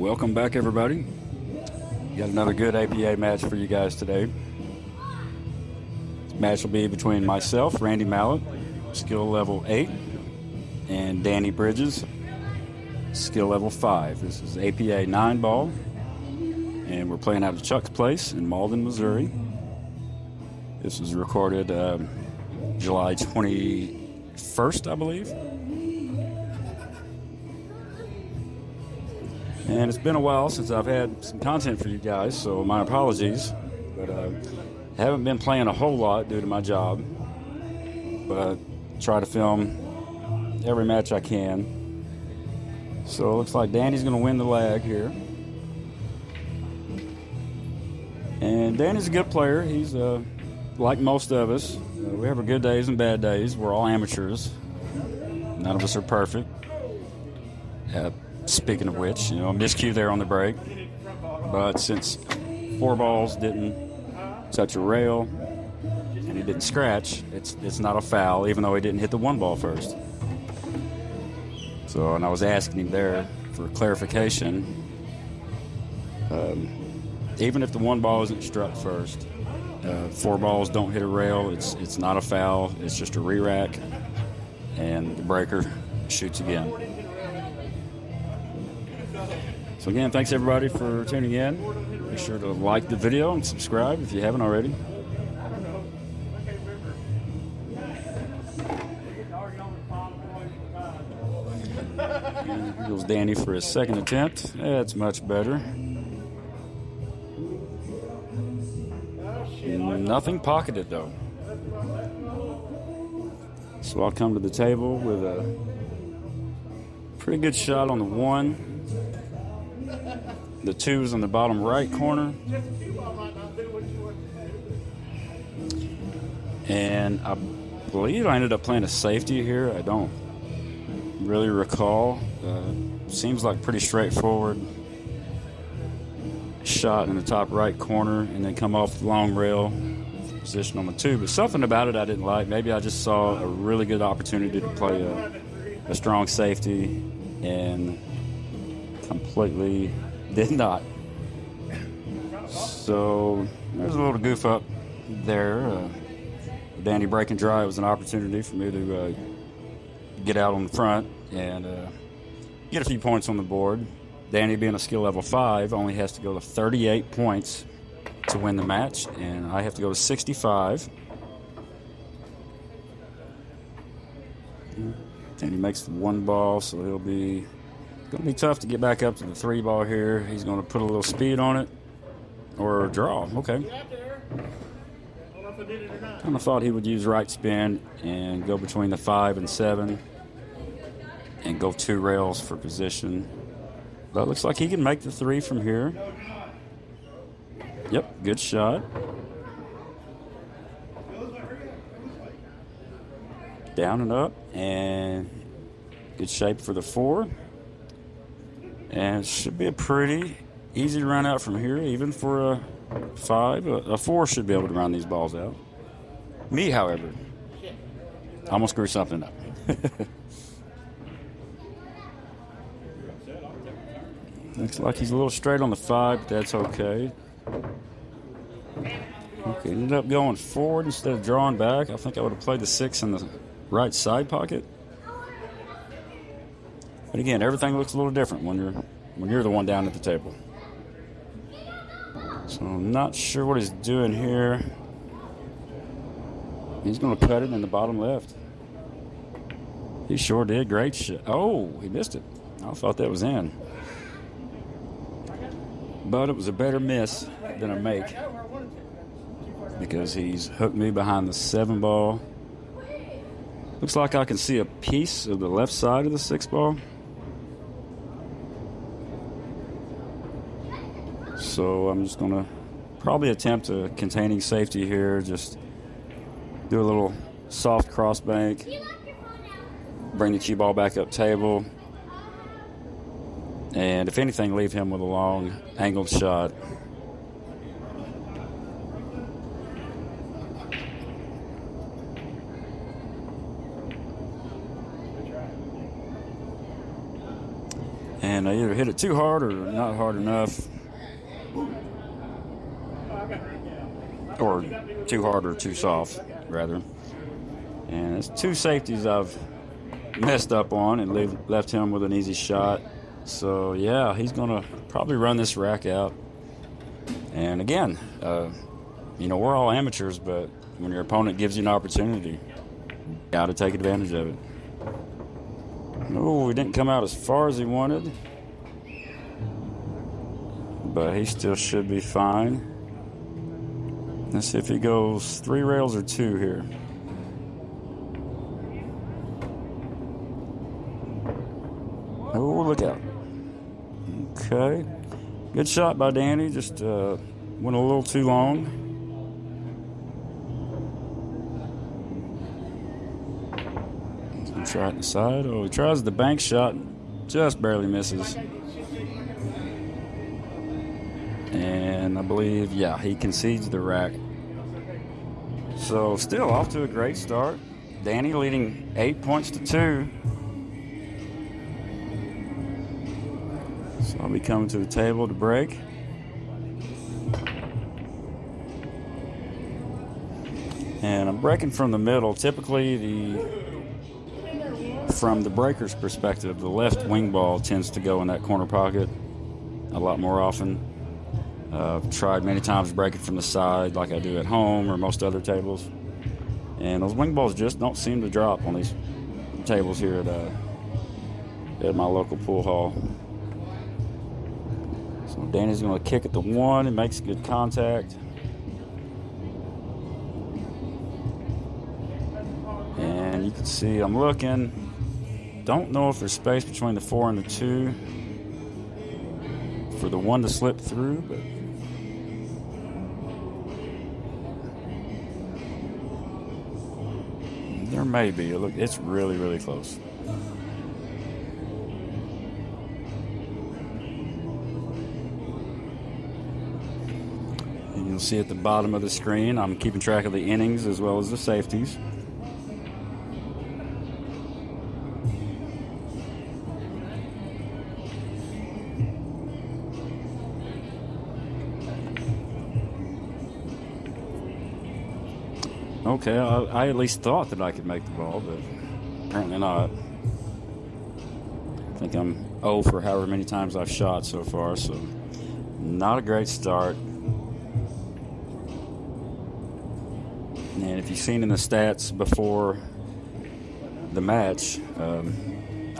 Welcome back, everybody. Got another good APA match for you guys today. This match will be between myself, Randy Mallett, skill level 8, and Danny Bridges, skill level 5. This is APA 9 ball, and we're playing out of Chuck's Place in Malden, Missouri. This was recorded July 21st, I believe. And it's been a while since I've had some content for you guys, so my apologies. But I haven't been playing a whole lot due to my job. But I try to film every match I can. So it looks like Danny's going to win the lag here. And Danny's a good player. He's like most of us. We have our good days and bad days. We're all amateurs. None of us are perfect. Speaking of which, miscue there on the break. But since 4 balls didn't touch a rail and he didn't scratch, it's not a foul, even though he didn't hit the 1 ball first. So, and I was asking him there for clarification. Even if the 1 ball isn't struck first, 4 balls don't hit a rail, it's not a foul, it's just a re-rack, and the breaker shoots again. So again, thanks everybody for tuning in. Make sure to like the video and subscribe if you haven't already. And here goes Danny for his second attempt. That's much better. Nothing pocketed though. So I'll come to the table with a pretty good shot on the 1. The 2's in the bottom right corner. And I believe I ended up playing a safety here. I don't really recall. Seems like pretty straightforward shot in the top right corner and then come off the long rail position on the 2. But something about it I didn't like. Maybe I just saw a really good opportunity to play a strong safety and completely did not. So there's a little goof up there. Danny breaking dry was an opportunity for me to get out on the front and get a few points on the board. Danny, being a skill level 5, only has to go to 38 points to win the match, and I have to go to 65. Danny makes the 1 ball, so he'll be going to be tough to get back up to the 3 ball here. He's going to put a little speed on it or draw. Okay. Kind of thought he would use right spin and go between the 5 and 7 and go 2 rails for position. But it looks like he can make the 3 from here. Yep, good shot. Down and up, and good shape for the 4. And it should be a pretty easy run out from here, even for a 5. A 4 should be able to run these balls out. Me, however, I'm going to screw something up. Looks like he's a little straight on the 5, but that's okay. Okay, ended up going forward instead of drawing back. I think I would have played the 6 in the right side pocket. But again, everything looks a little different when you're the one down at the table. So I'm not sure what he's doing here. He's going to cut it in the bottom left. He sure did. Great shot. Oh, he missed it. I thought that was in. But it was a better miss than a make, because he's hooked me behind the 7 ball. Looks like I can see a piece of the left side of the 6 ball. So I'm just going to probably attempt a containing safety here. Just do a little soft cross bank. Bring the cue ball back up table. And if anything, leave him with a long angled shot. And I either hit it too hard or not hard enough, or too hard or too soft, rather. And it's two safeties I've messed up on and left him with an easy shot. So, yeah, he's going to probably run this rack out. And again, we're all amateurs, but when your opponent gives you an opportunity, you got to take advantage of it. Oh, he didn't come out as far as he wanted, but he still should be fine. Let's see if he goes 3 rails or 2 here. Oh, look out. Okay. Good shot by Danny. Just went a little too long. He's going to try it inside. Oh, he tries the bank shot. Just barely misses. And I believe, yeah, he concedes the rack. So still off to a great start. Danny leading 8 points to 2. So I'll be coming to the table to break. And I'm breaking from the middle. Typically, from the breaker's perspective, the left wing ball tends to go in that corner pocket a lot more often. I've tried many times breaking from the side like I do at home or most other tables. And those wing balls just don't seem to drop on these tables here at my local pool hall. So Danny's going to kick at the 1 and makes good contact. And you can see I'm looking. Don't know if there's space between the 4 and the 2 for the 1 to slip through, but there may be. Look, it's really, really close. And you'll see at the bottom of the screen, I'm keeping track of the innings as well as the safeties. Okay, I at least thought that I could make the ball, but apparently not. I think I'm 0 for however many times I've shot so far, so not a great start. And if you've seen in the stats before the match, I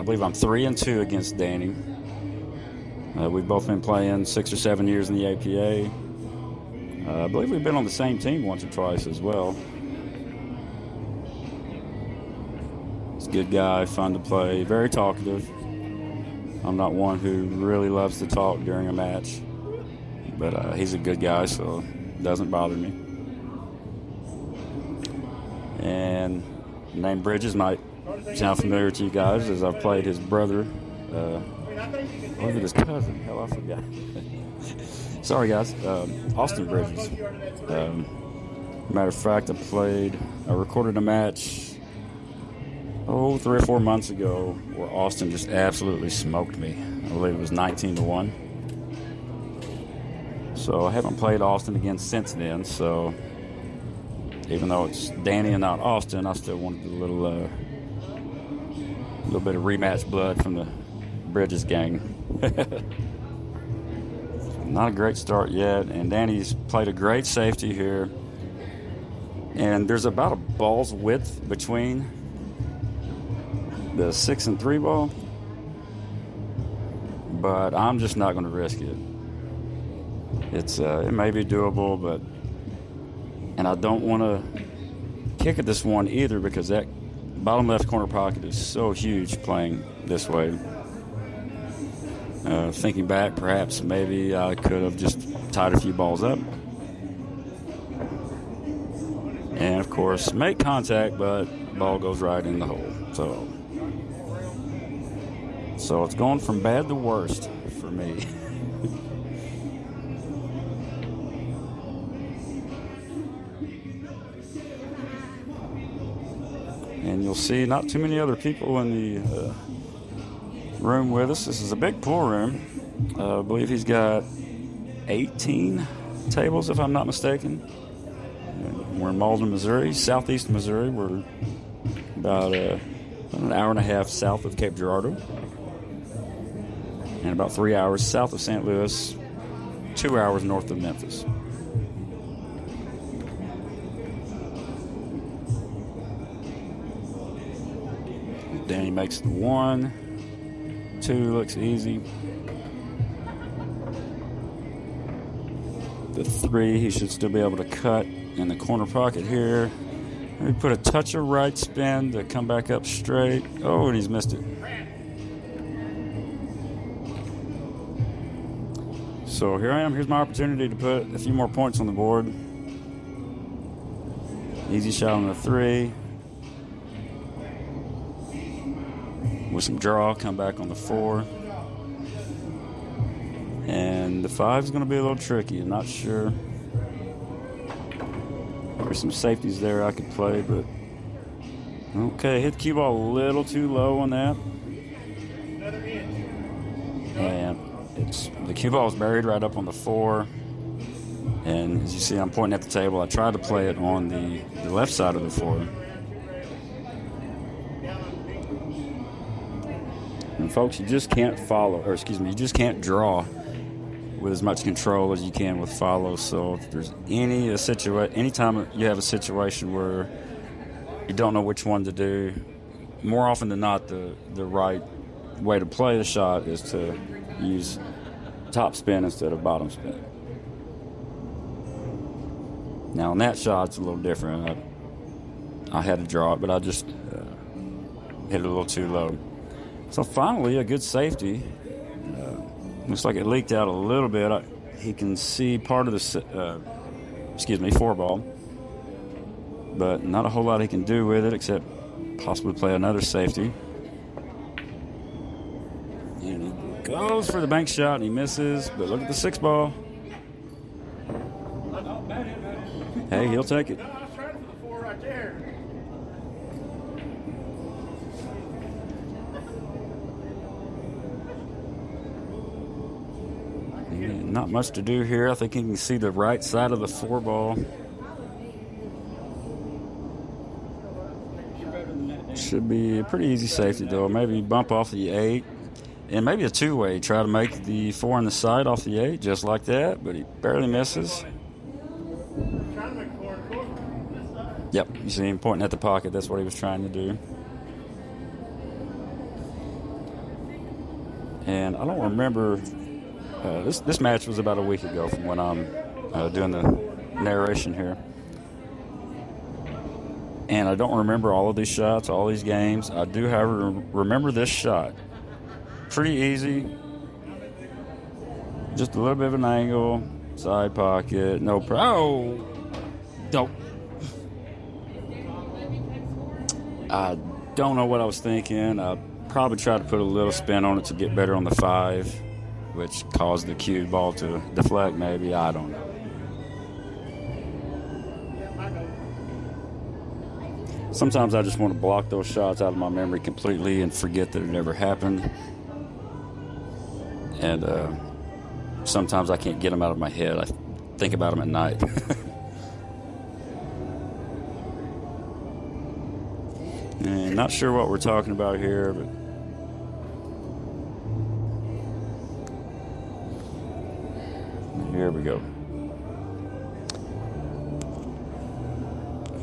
believe I'm 3-2 against Danny. We've both been playing 6 or 7 years in the APA. I believe we've been on the same team once or twice as well. He's a good guy, fun to play, very talkative. I'm not one who really loves to talk during a match, but he's a good guy, so it doesn't bother me. And the name Bridges might sound familiar to you guys, as I've played his brother. Look at his cousin. Hell, I forgot. Sorry, guys. Austin Bridges. Matter of fact, I recorded a match 3 or 4 months ago where Austin just absolutely smoked me. I believe it was 19-1. So I haven't played Austin again since then. So even though it's Danny and not Austin, I still wanted a little bit of rematch blood from the Bridges gang. Not a great start yet, and Danny's played a great safety here. And there's about a ball's width between the 6 and 3 ball, but I'm just not going to risk it. It may be doable, and I don't want to kick at this one either because that bottom left corner pocket is so huge playing this way. Thinking back, perhaps maybe I could have just tied a few balls up. And, of course, make contact, but the ball goes right in the hole. So it's going from bad to worst for me. And you'll see not too many other people in room with us. This is a big pool room. I believe he's got 18 tables, if I'm not mistaken. We're in Malden, Missouri, southeast Missouri. We're about an hour and a half south of Cape Girardeau and about 3 hours south of St. Louis, 2 hours north of Memphis. Danny makes the 1, 2 looks easy. The 3 he should still be able to cut in the corner pocket here. Maybe put a touch of right spin to come back up straight. Oh, and he's missed it. So here I am. Here's my opportunity to put a few more points on the board. Easy shot on the 3. With some draw, come back on the 4. And the 5 is going to be a little tricky. I'm not sure. There's some safeties there I could play, but okay, hit the cue ball a little too low on that. And the cue ball is buried right up on the 4. And as you see, I'm pointing at the table. I tried to play it on the left side of the 4. And folks, you just can't you just can't draw with as much control as you can with follow. So if there's anytime you have a situation where you don't know which one to do, more often than not, the right way to play the shot is to use top spin instead of bottom spin. Now on that shot, it's a little different. I had to draw it, but I just hit it a little too low. So finally, a good safety. Looks like it leaked out a little bit. He can see part of the 4 ball, but not a whole lot he can do with it except possibly play another safety. And he goes for the bank shot and he misses, but look at the 6 ball. Hey, he'll take it. Not much to do here. I think you can see the right side of the 4 ball. Should be a pretty easy safety though. Maybe bump off the 8 and maybe a 2-way. Try to make the 4 on the side off the 8 just like that, but he barely misses. Yep, you see him pointing at the pocket. That's what he was trying to do. And I don't remember. This match was about a week ago from when I'm doing the narration here. And I don't remember all of these shots, all these games. I do, however, remember this shot. Pretty easy. Just a little bit of an angle. Side pocket. No problem. Oh! Don't. I don't know what I was thinking. I probably tried to put a little spin on it to get better on the 5. Which caused the cue ball to deflect, maybe. I don't know. Sometimes I just want to block those shots out of my memory completely and forget that it ever happened. And sometimes I can't get them out of my head. I think about them at night. And not sure what we're talking about here, but here we go.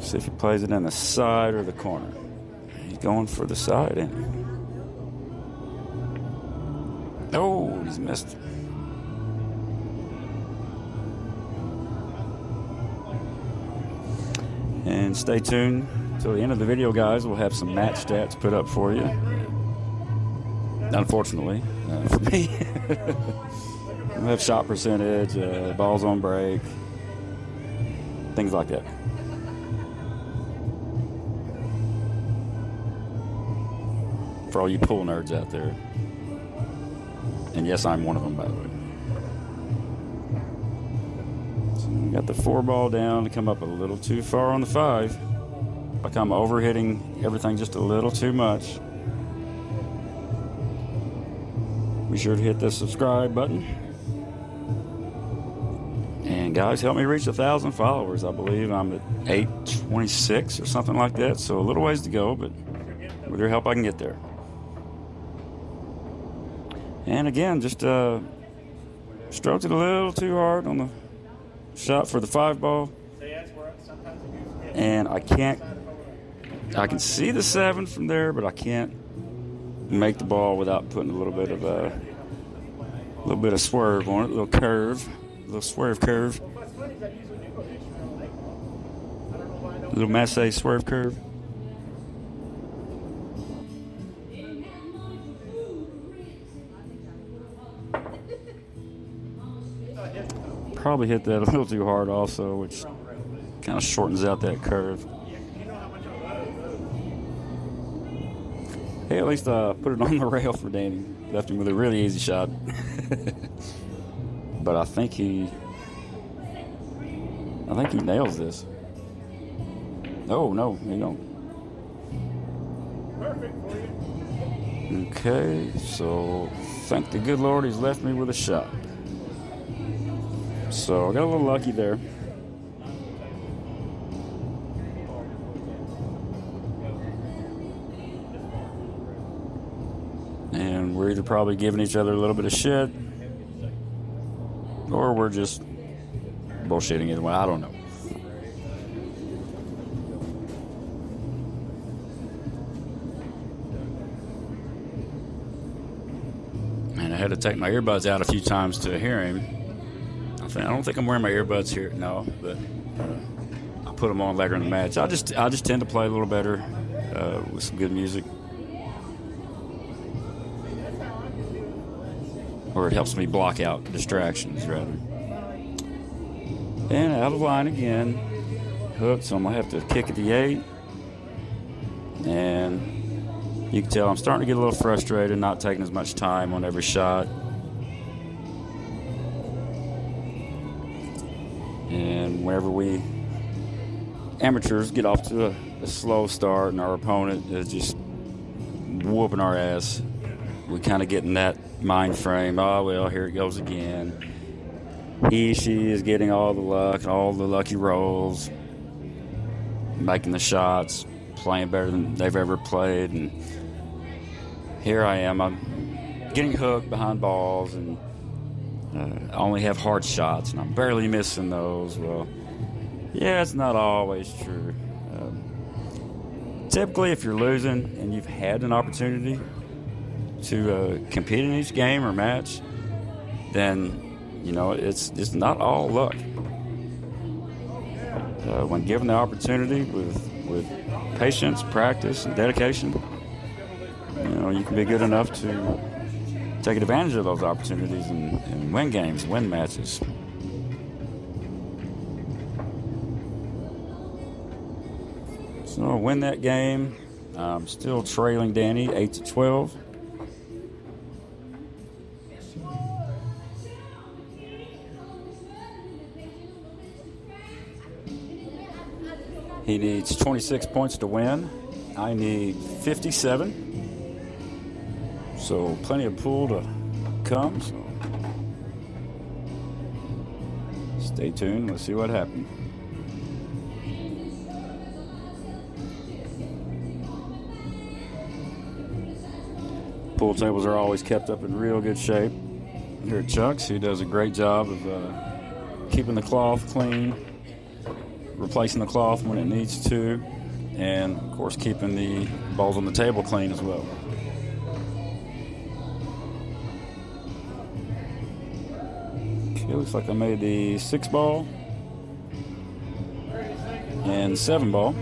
See if he plays it in the side or the corner. He's going for the side, ain't he? Oh, he's missed. And stay tuned till the end of the video, guys. We'll have some match stats put up for you. Unfortunately, for me. We'll have shot percentage, balls on break, things like that. For all you pool nerds out there. And yes, I'm one of them, by the way. So we got the 4 ball down to come up a little too far on the 5. Like I'm overhitting everything just a little too much. be sure to hit the subscribe button. And guys, help me reach 1,000 followers. I believe I'm at 826 or something like that. So a little ways to go, but with your help, I can get there. And again, just stroked it a little too hard on the shot for the 5 ball. And I can see the 7 from there, but I can't make the ball without putting a little bit of swerve on it, a little curve. A little swerve curve. A little Massey swerve curve. Probably hit that a little too hard also, which kind of shortens out that curve. Hey, at least I put it on the rail for Danny. Left him with a really easy shot. But I think he nails this. Oh, no, he don't. Okay, so thank the good Lord he's left me with a shot. So I got a little lucky there. And we're either probably giving each other a little bit of shit, or we're just bullshitting either way. I don't know. And I had to take my earbuds out a few times to hear him. I don't think I'm wearing my earbuds here. No, but I put them on later in the match. I just tend to play a little better with some good music. Or it helps me block out distractions, rather. And out of line again. Hook, so I'm going to have to kick at the 8. And you can tell I'm starting to get a little frustrated, not taking as much time on every shot. And whenever we amateurs get off to a slow start and our opponent is just whooping our ass, we kind of get in that mind frame. Oh, well, here it goes again. She is getting all the luck and all the lucky rolls, making the shots, playing better than they've ever played. And here I am. I'm getting hooked behind balls, and I only have hard shots, and I'm barely missing those. Well, yeah, it's not always true. Typically, if you're losing and you've had an opportunity to compete in each game or match, then it's not all luck. When given the opportunity with patience, practice, and dedication, you can be good enough to take advantage of those opportunities and win games, win matches. So I'll win that game. I'm still trailing Danny 8-12. He needs 26 points to win. I need 57. So plenty of pool to come. So stay tuned. Let's see what happens. Pool tables are always kept up in real good shape. Here at Chuck's, he does a great job of keeping the cloth clean, replacing the cloth when it needs to, and of course keeping the balls on the table clean as well. Okay, looks like I made the 6 ball and 7 ball.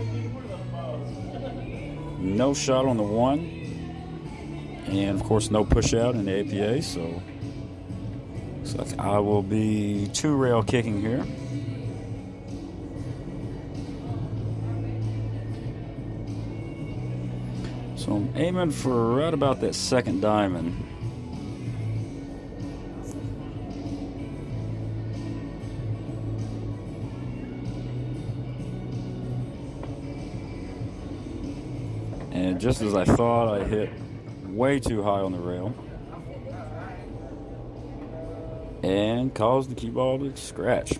No shot on the 1, and of course no push out in the APA, so looks like I will be 2 rail kicking here. So I'm aiming for right about that second diamond. And just as I thought, I hit way too high on the rail. and cause the cue ball to scratch.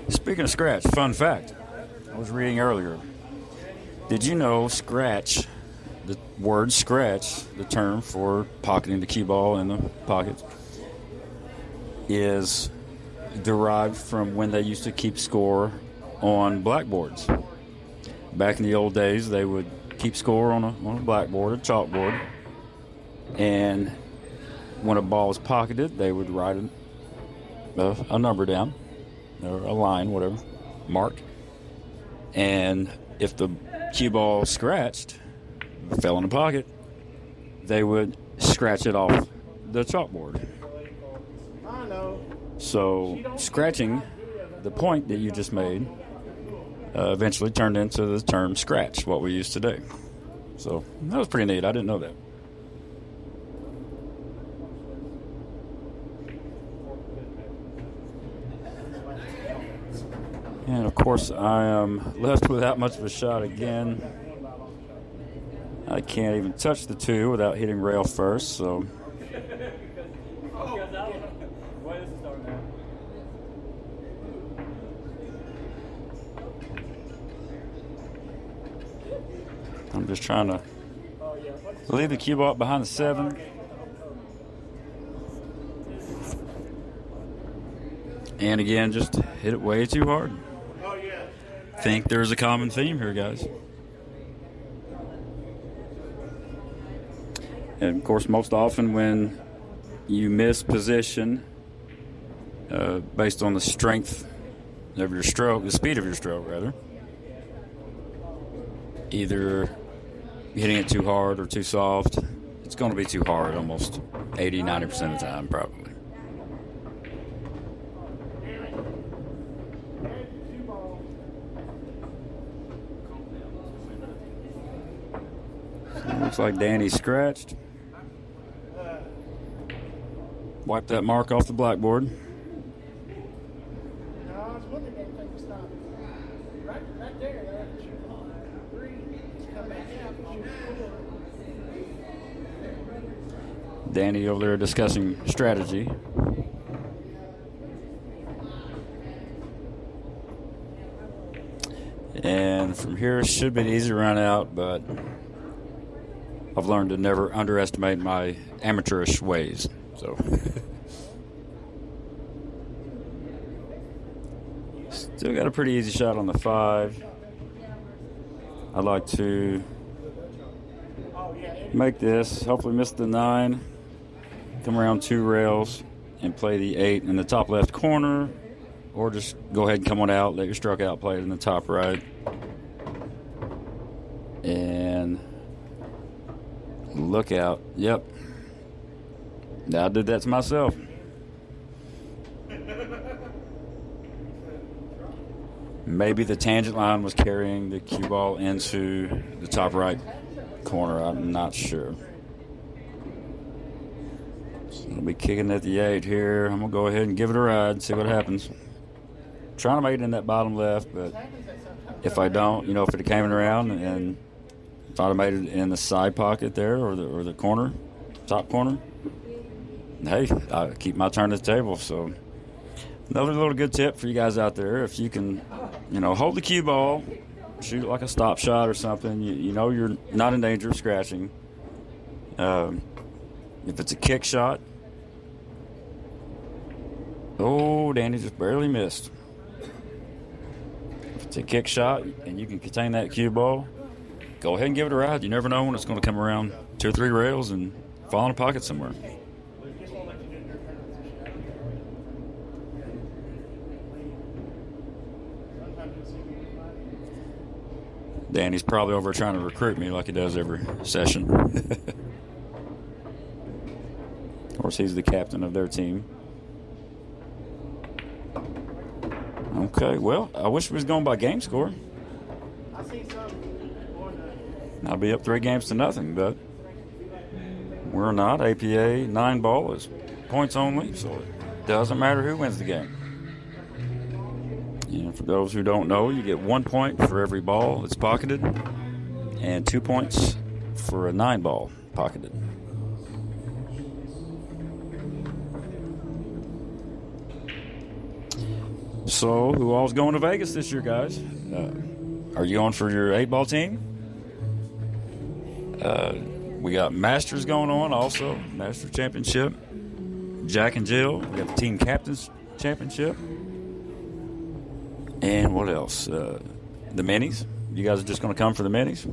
Speaking of scratch, fun fact I was reading earlier. Did you know scratch, the word scratch, the term for pocketing the cue ball in the pocket, is derived from when they used to keep score on blackboards. Back in the old days, they would keep score on a blackboard, a chalkboard, and when a ball was pocketed, they would write a number down, or a line, whatever, mark. And if the cue ball scratched, fell in the pocket, they would scratch it off the chalkboard. So scratching, the point that you just made, eventually turned into the term scratch, what we use today. So that was pretty neat. I didn't know that. And of course, I am left without much of a shot again. I can't even touch the 2 without hitting rail first, so. I'm just trying to leave the cue ball behind the 7. And again, just hit it way too hard. Think there's a common theme here, guys. And of course, most often when you miss position based on the strength of your stroke, the speed of your stroke, rather, either hitting it too hard or too soft, it's going to be too hard almost 80-90% of the time, probably. Looks like Danny scratched. Wipe that mark off the blackboard. Danny over there discussing strategy. And from here should be an easy run out, but I've learned to never underestimate my amateurish ways. So still got a pretty easy shot on the 5. I'd like to make this, hopefully miss the 9, come around 2 rails and play the 8 in the top left corner, or just go ahead and come on out, let your stroke out, play it in the top right. And look out. Yep. I did that to myself. Maybe the tangent line was carrying the cue ball into the top right corner. I'm not sure. So I'll be kicking at the 8 here. I'm going to go ahead and give it a ride, see what happens. Trying to make it in that bottom left, but if I don't, if it came around and if I'd have made it in the side pocket there or the corner, top corner, hey, I keep my turn at the table. So another little good tip for you guys out there: if you can, hold the cue ball, shoot it like a stop shot or something. You know you're not in danger of scratching. If it's a kick shot, oh, Danny just barely missed. If it's a kick shot and you can contain that cue ball, go ahead and give it a ride. You never know when it's going to come around 2 or 3 rails and fall in a pocket somewhere. Danny's probably over trying to recruit me like he does every session. Of course, he's the captain of their team. Okay, well, I wish we was going by game score. I'll be up 3-0, but we're not. APA 9-ball is points only, so it doesn't matter who wins the game. And for those who don't know, you get 1 point for every ball that's pocketed and 2 points for a 9-ball pocketed. So, who all's going to Vegas this year, guys? Are you going for your 8-ball team? We got Masters going on also, Masters Championship. Jack and Jill, we got the Team Captains Championship. And what else? The minis. You guys are just going to come for the minis?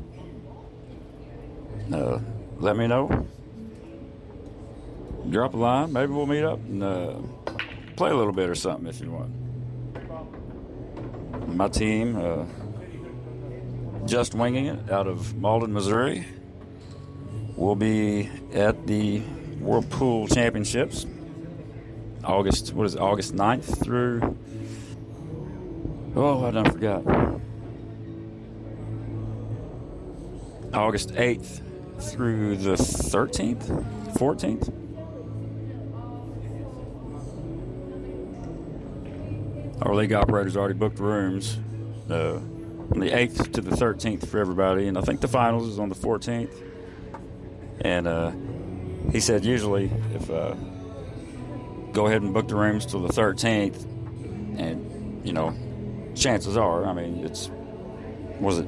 Let me know. Drop a line. Maybe we'll meet up and play a little bit or something if you want. My team, just winging it out of Malden, Missouri, will be at the World Pool Championships. August 9th through, I done forgot. August 8th through the 13th, 14th. Our league operators already booked rooms from the 8th to the 13th for everybody, and I think the finals is on the 14th. And he said usually if go ahead and book the rooms till the 13th, and chances are, I mean, was it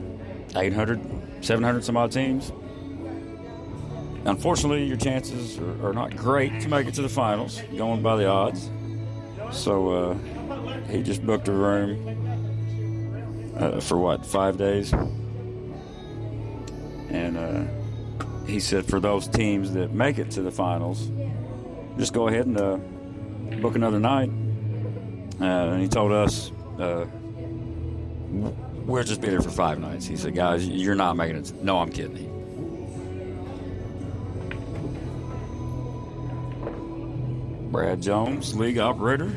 800, 700 some odd teams? Unfortunately, your chances are not great to make it to the finals, going by the odds. So he just booked a room for 5 days? And he said for those teams that make it to the finals, just go ahead and book another night. And he told us we'll just be there for 5 nights. He said, guys, you're not making it. No, I'm kidding. Brad Jones, league operator,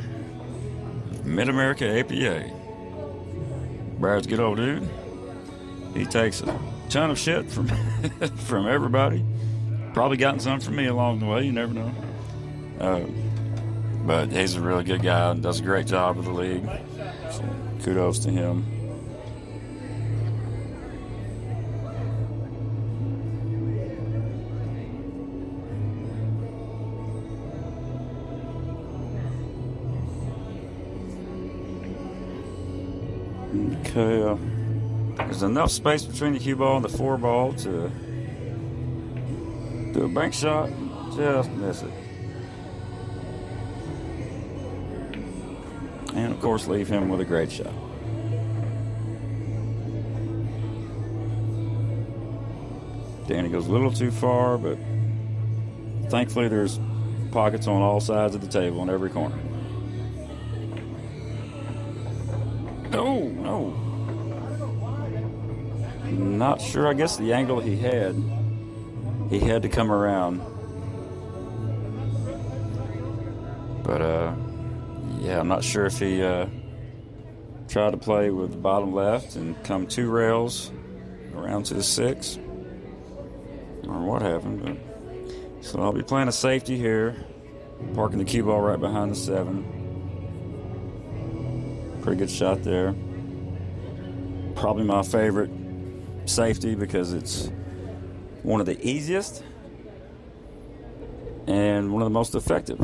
Mid-America APA. Brad's a good old dude. He takes a ton of shit from from everybody. Probably gotten some from me along the way. You never know. But he's a really good guy and does a great job with the league. So kudos to him. Okay, there's enough space between the cue ball and the 4-ball to do a bank shot and just miss it. And of course leave him with a great shot. Danny goes a little too far, but thankfully there's pockets on all sides of the table in every corner. Oh, no. Not sure. I guess the angle he had to come around. But, yeah, I'm not sure if he tried to play with the bottom left and come 2 rails around to the 6 or what happened. But, so I'll be playing a safety here, parking the cue ball right behind the 7. Pretty good shot there. Probably my favorite safety because it's one of the easiest and one of the most effective.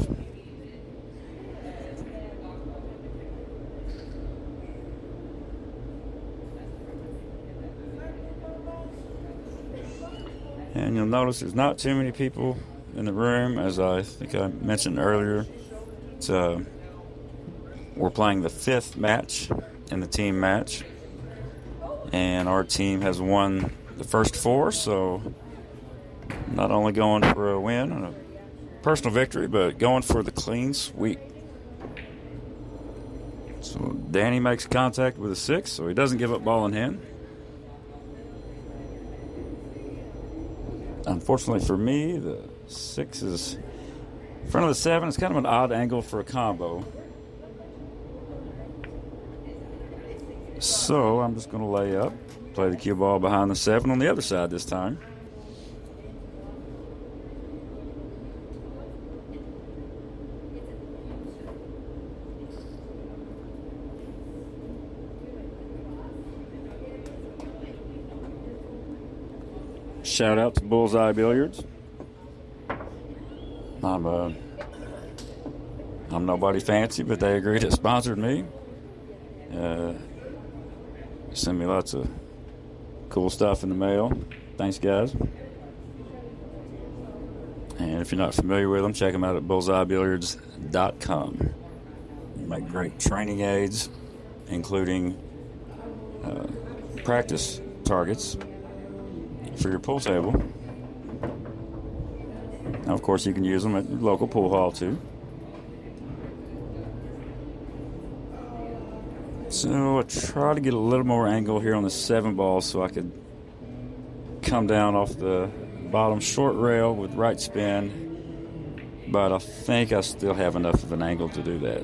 And you'll notice there's not too many people in the room, as I think I mentioned earlier. It's we're playing the 5th match in the team match, and our team has won the first 4, so not only going for a win and a personal victory, but going for the clean sweep. So Danny makes contact with a 6, so he doesn't give up ball in hand. Unfortunately for me, the 6 is in front of the 7. It's kind of an odd angle for a combo. So I'm just going to lay up, play the cue ball behind the 7 on the other side this time. Shout out to Bullseye Billiards. I'm nobody fancy, but they agreed to sponsor me. Send me lots of cool stuff in the mail. Thanks, guys. And if you're not familiar with them, check them out at bullseyebilliards.com. They make great training aids, including practice targets for your pool table. Now, of course, you can use them at your local pool hall, too. So I try to get a little more angle here on the 7 ball so I could come down off the bottom short rail with right spin, but I think I still have enough of an angle to do that.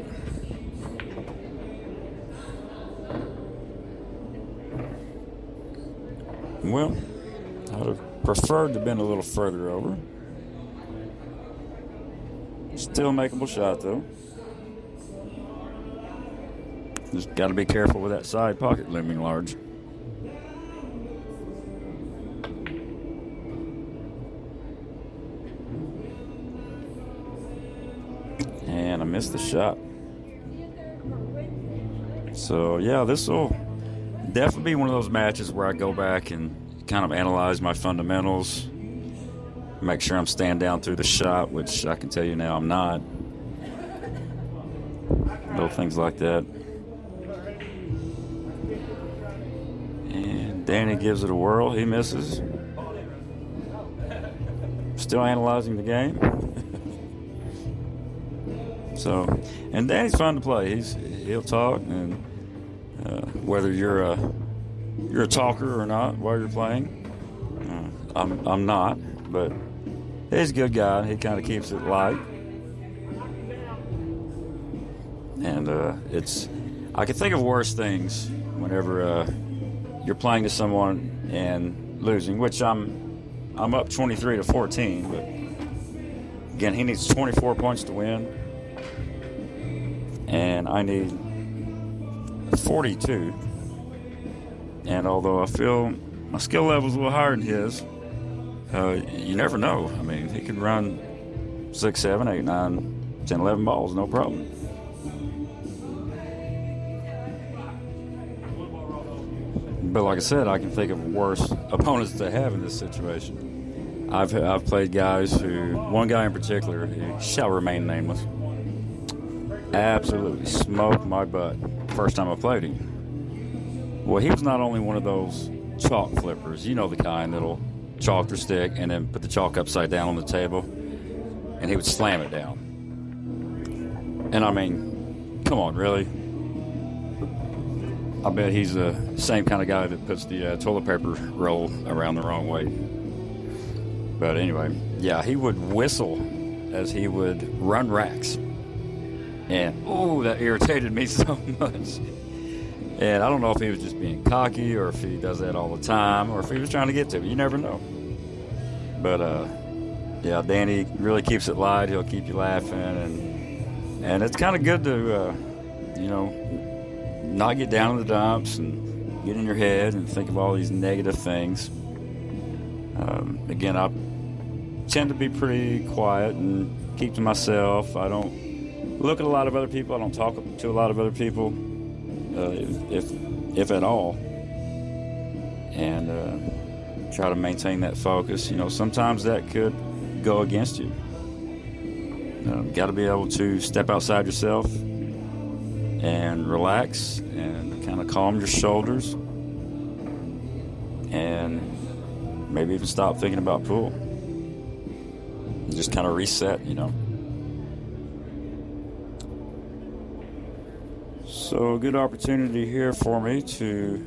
Well, I would have preferred to have been a little further over. Still makeable shot, though. Just got to be careful with that side pocket looming large. And I missed the shot. So, yeah, this will definitely be one of those matches where I go back and kind of analyze my fundamentals, make sure I'm staying down through the shot, which I can tell you now I'm not. Little things like that. And Danny gives it a whirl. He misses. Still analyzing the game. So, and Danny's fun to play. He'll talk, and whether you're a talker or not while you're playing, I'm not, but he's a good guy. He kind of keeps it light, and I can think of worse things whenever you're playing to someone and losing, which I'm up 23-14, but again, he needs 24 points to win, and I need 42. And although I feel my skill level is a little higher than his, you never know. I mean, he could run 6, 7, 8, 9, 10, 11 balls, no problem. But like I said, I can think of worse opponents to have in this situation. I've played guys one guy in particular, who shall remain nameless, absolutely smoked my butt first time I played him. Well, he was not only one of those chalk flippers, you know the kind that'll chalk their stick and then put the chalk upside down on the table, and he would slam it down. And I mean, come on, really? I bet he's the same kind of guy that puts the toilet paper roll around the wrong way. But anyway, yeah, he would whistle as he would run racks. And, oh, that irritated me so much. And I don't know if he was just being cocky or if he does that all the time or if he was trying to get to me. You never know. But, yeah, Danny really keeps it light. He'll keep you laughing. And it's kind of good to, not get down in the dumps and get in your head and think of all these negative things. Again, I tend to be pretty quiet and keep to myself. I don't look at a lot of other people. I don't talk to a lot of other people, if at all. And try to maintain that focus. Sometimes that could go against you. Got to be able to step outside yourself and relax and kind of calm your shoulders and maybe even stop thinking about pool and just kind of reset. So a good opportunity here for me to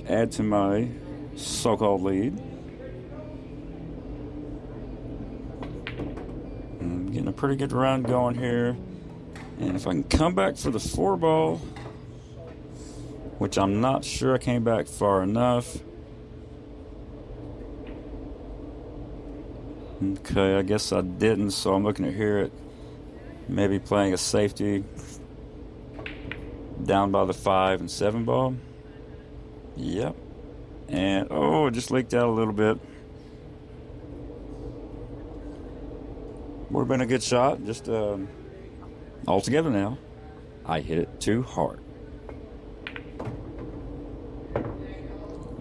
add to my so-called lead. I'm getting a pretty good run going here. And if I can come back for the 4 ball, which I'm not sure I came back far enough. Okay, I guess I didn't, so I'm looking at here at maybe playing a safety down by the 5 and 7 ball. Yep. And, it just leaked out a little bit. Would have been a good shot. Just all together now. I hit it too hard.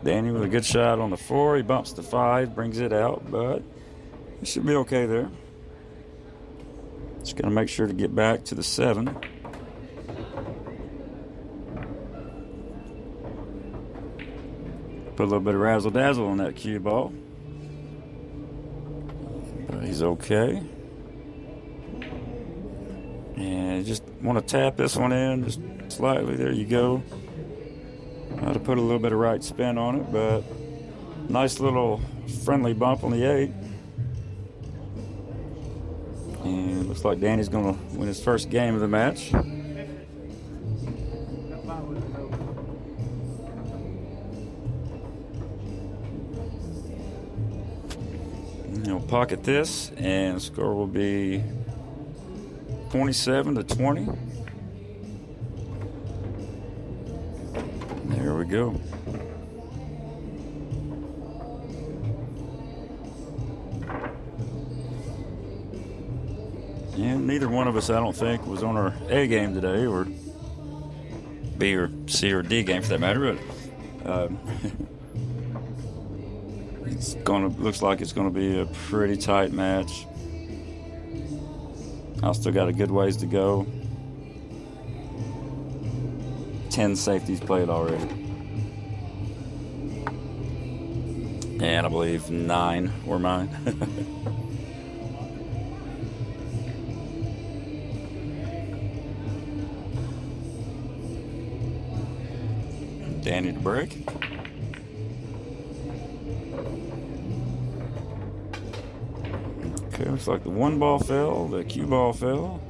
Danny with a good shot on the 4. He bumps the 5, brings it out, but it should be okay there. Just got to make sure to get back to the 7. Put a little bit of razzle-dazzle on that cue ball. But he's okay. And just want to tap this one in just slightly. There you go. Got to put a little bit of right spin on it, but nice little friendly bump on the 8. And it looks like Danny's going to win his first game of the match. He'll pocket this, and the score will be 27-20. There we go. And neither one of us, I don't think, was on our A game today, or B or C or D game for that matter. But looks like it's gonna be a pretty tight match. I still got a good ways to go. 10 safeties played already, and I believe 9 were mine. Danny to break. Okay, looks like the 1 ball fell, the cue ball fell.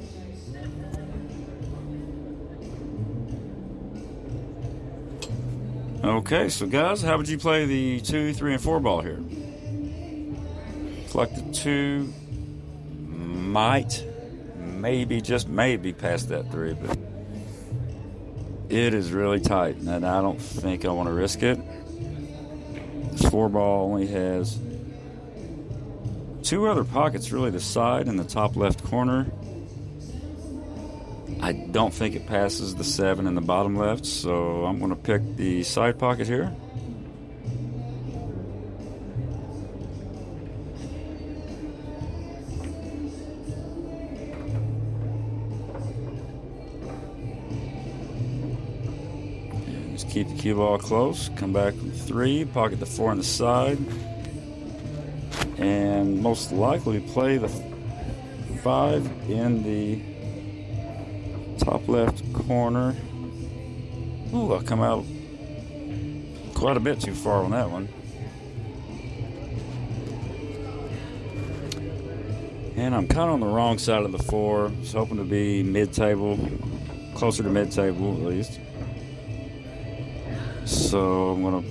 Okay, so guys, how would you play the 2, 3, and 4 ball here? Looks like the 2 might, maybe, just maybe past that 3, but it is really tight, and I don't think I want to risk it. This 4 ball only has 2 other pockets, really, the side and the top left corner. I don't think it passes the 7 in the bottom left, so I'm going to pick the side pocket here. And just keep the cue ball close, come back with 3, pocket the 4 on the side, and most likely play the 5 in the top left corner. Ooh, I come out quite a bit too far on that one. And I'm kind of on the wrong side of the 4. I was hoping to be mid-table, closer to mid-table at least. So I'm going to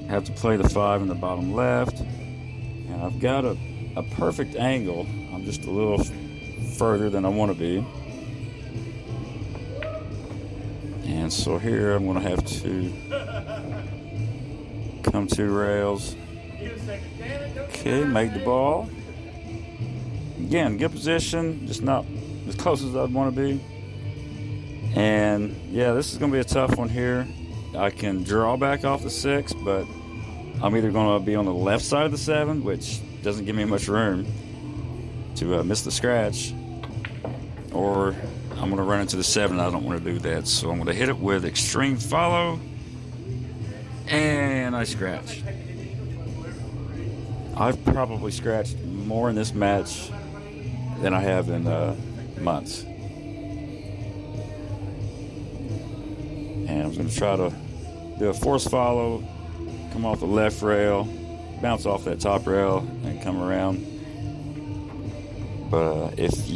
have to play the 5 in the bottom left. And I've got a perfect angle. I'm just a little further than I want to be. And so here I'm going to have to come 2 rails. Okay, make the ball. Again, good position, just not as close as I'd want to be. And yeah, this is going to be a tough one here. I can draw back off the 6, but I'm either going to be on the left side of the 7, which doesn't give me much room to miss the scratch, or I'm going to run into the 7. I don't want to do that, so I'm going to hit it with extreme follow, and I scratch. I've probably scratched more in this match than I have in months. And I'm going to try to do a force follow, come off the left rail, bounce off that top rail, and come around. But if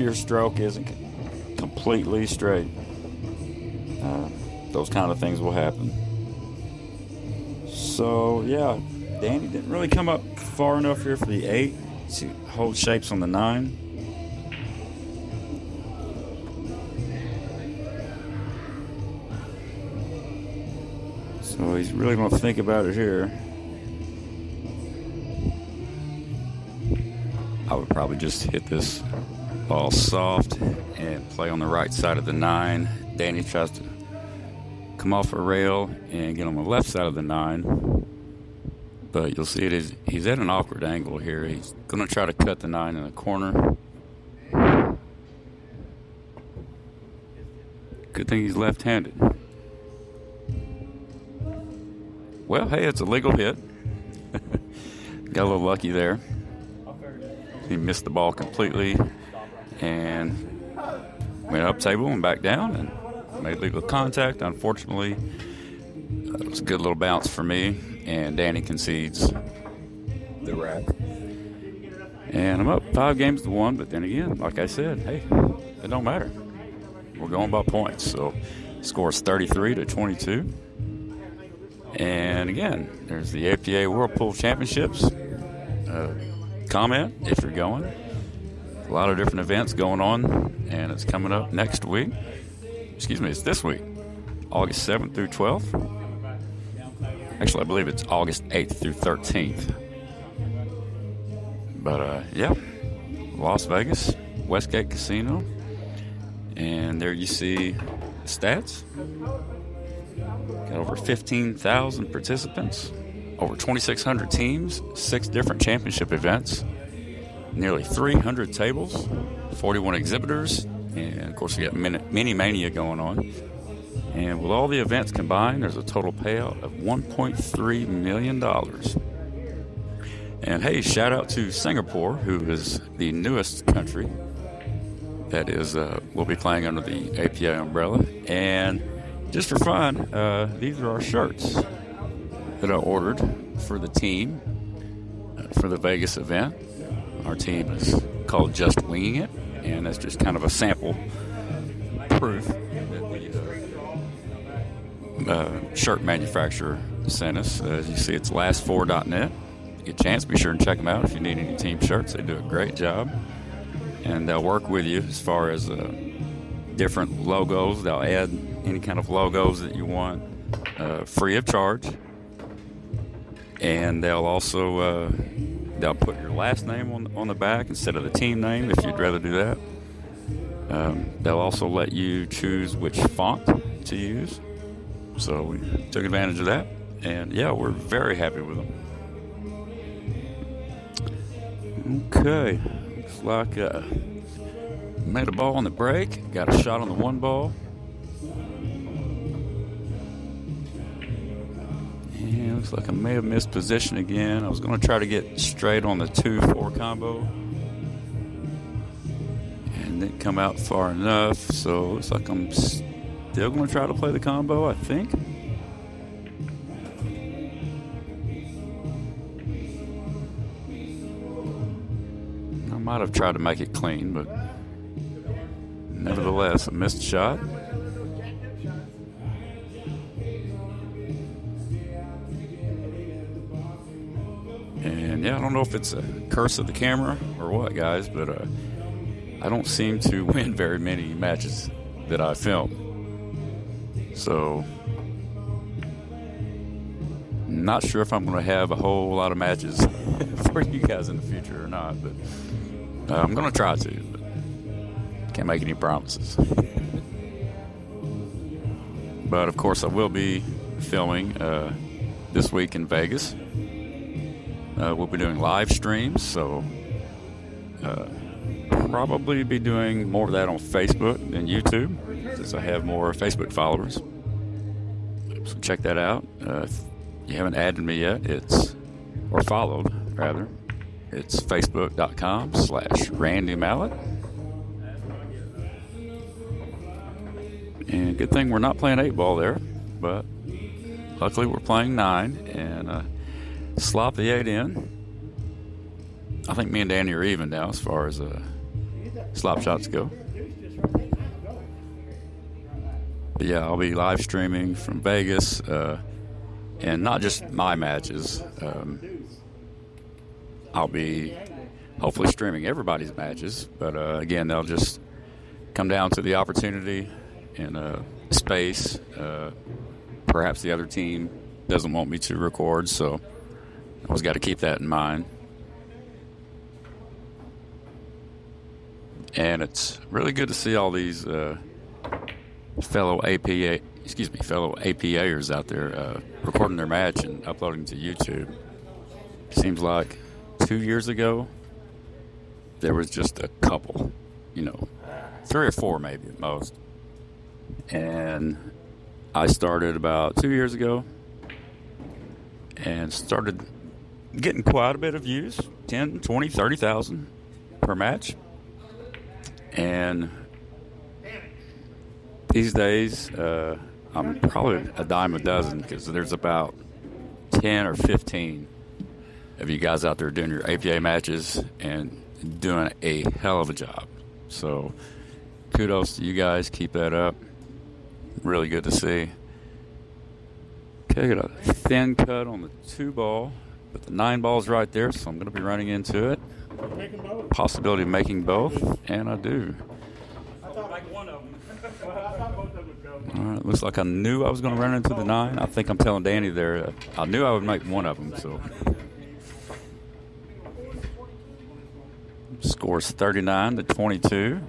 your stroke isn't completely straight, those kind of things will happen. So yeah, Danny didn't really come up far enough here for the 8 to hold shapes on the 9. So he's really going to think about it here. I would probably just hit this ball soft and play on the right side of the 9. Danny tries to come off a rail and get on the left side of the 9. But you'll see he's at an awkward angle here. He's going to try to cut the 9 in the corner. Good thing he's left-handed. Well, hey, it's a legal hit. Got a little lucky there. He missed the ball completely and went up table and back down and made legal contact. Unfortunately, it was a good little bounce for me, and Danny concedes the rack. And I'm up 5-1, but then again, like I said, hey, it don't matter. We're going by points, so score is 33-22. And again, there's the APA World Pool Championships. Comment if you're going. A lot of different events going on, and it's coming up next week. Excuse me, it's this week, August 7th through 12th. Actually, I believe it's August 8th through 13th. But yeah, Las Vegas, Westgate Casino. And there you see the stats. Got over 15,000 participants, over 2,600 teams, 6 different championship events, nearly 300 tables, 41 exhibitors, and of course we got Mini Mania going on. And with all the events combined, there's a total payout of $1.3 million. And hey, shout out to Singapore, who is the newest country that is will be playing under the APA umbrella. And just for fun, these are our shirts that I ordered for the team for the Vegas event. Our team is called Just Winging It, and that's just kind of a sample proof that the shirt manufacturer sent us. As you see, it's last4.net. If you get a chance, be sure and check them out if you need any team shirts. They do a great job, and they'll work with you as far as different logos. They'll add any kind of logos that you want free of charge, and they'll also they'll put your last name on the back instead of the team name if you'd rather do that. They'll also let you choose which font to use, so we took advantage of that, and yeah, we're very happy with them. Okay, looks like made a ball on the break, got a shot on the 1 ball. And looks like I may have missed position again. I was going to try to get straight on the 2-4 combo, and didn't come out far enough. So looks like I'm still going to try to play the combo, I think. I might have tried to make it clean, but nevertheless, a missed shot. And yeah, I don't know if it's a curse of the camera or what, guys, but I don't seem to win very many matches that I film. So, not sure if I'm going to have a whole lot of matches for you guys in the future or not, but I'm going to try to, but can't make any promises. But of course, I will be filming this week in Vegas. We'll be doing live streams, so probably be doing more of that on Facebook than YouTube, since I have more Facebook followers. So check that out. If you haven't added me yet, or followed rather, it's facebook.com/Randy Mallett. And good thing we're not playing 8-ball there, but luckily we're playing 9, and slop the 8 in. I think me and Danny are even now as far as slop shots go. But yeah, I'll be live streaming from Vegas, and not just my matches. I'll be hopefully streaming everybody's matches, but again, they'll just come down to the opportunity in space. Perhaps the other team doesn't want me to record, so I always got to keep that in mind. And it's really good to see all these fellow APAers out there recording their match and uploading to YouTube. Seems like 2 years ago, there was just a couple, 3 or 4 maybe at most. And I started about 2 years ago and started getting quite a bit of views, 10, 20, 30,000 per match. And these days, I'm probably a dime a dozen because there's about 10 or 15 of you guys out there doing your APA matches and doing a hell of a job. So kudos to you guys. Keep that up. Really good to see. Okay, got a thin cut on the 2 ball, but the 9 ball's right there, so I'm going to be running into it. Possibility of making both, and I do. I thought like one of them. I thought both of them would go. All right, looks like I knew I was going to run into the 9. I think I'm telling Danny there. I knew I would make one of them, so. Scores 39-22.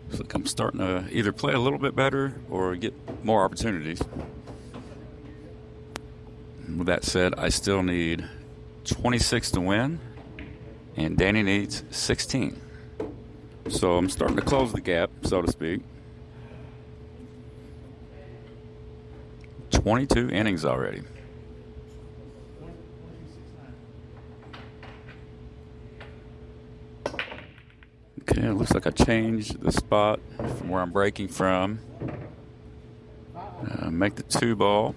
Looks like I'm starting to either play a little bit better or get more opportunities. And with that said, I still need 26 to win, and Danny needs 16. So I'm starting to close the gap, so to speak. 22 innings already. Okay, it looks like I changed the spot from where I'm breaking from. Make the 2 ball.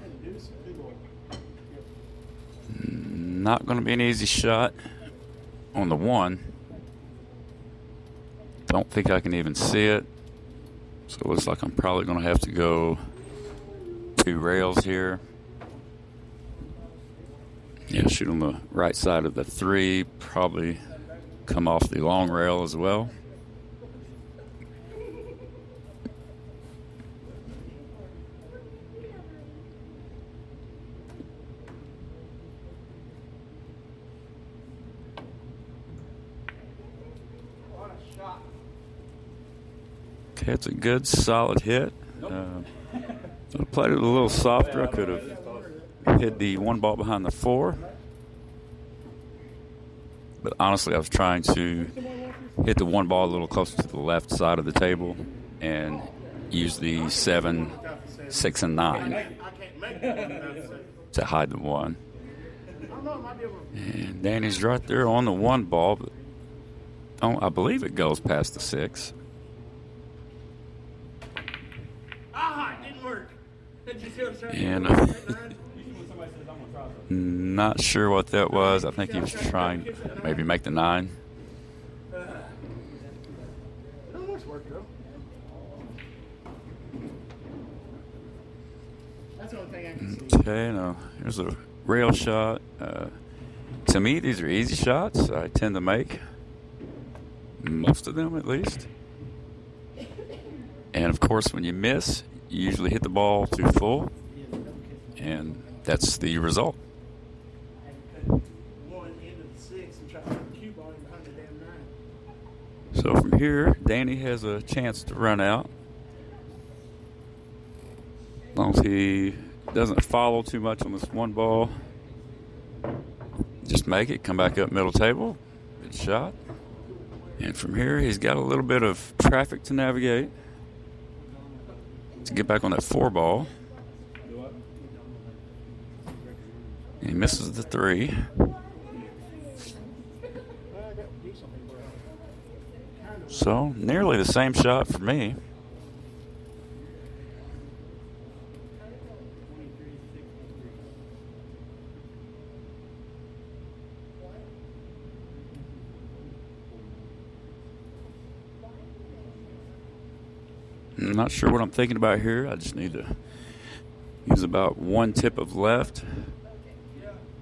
Not going to be an easy shot on the 1. Don't think I can even see it. So it looks like I'm probably going to have to go 2 rails here. Yeah, shoot on the right side of the 3. Probably come off the long rail as well. Okay, it's a good, solid hit. I played it a little softer. I could have hit the 1 ball behind the 4. But honestly, I was trying to hit the 1 ball a little closer to the left side of the table and use the 7, 6, and 9 to hide the 1. And Danny's right there on the 1 ball, but I believe it goes past the 6. And not sure what that was. I think he was trying to maybe make the 9. Okay, now here's a rail shot. To me, these are easy shots. I tend to make most of them, at least. And of course, when you miss, you usually hit the ball too full, and that's the result. So from here, Danny has a chance to run out. As long as he doesn't follow too much on this 1 ball, just make it, come back up middle table, good shot. And from here, he's got a little bit of traffic to navigate to get back on that 4 ball. He misses the 3. So, nearly the same shot for me. I'm not sure what I'm thinking about here. I just need to use about 1 tip of left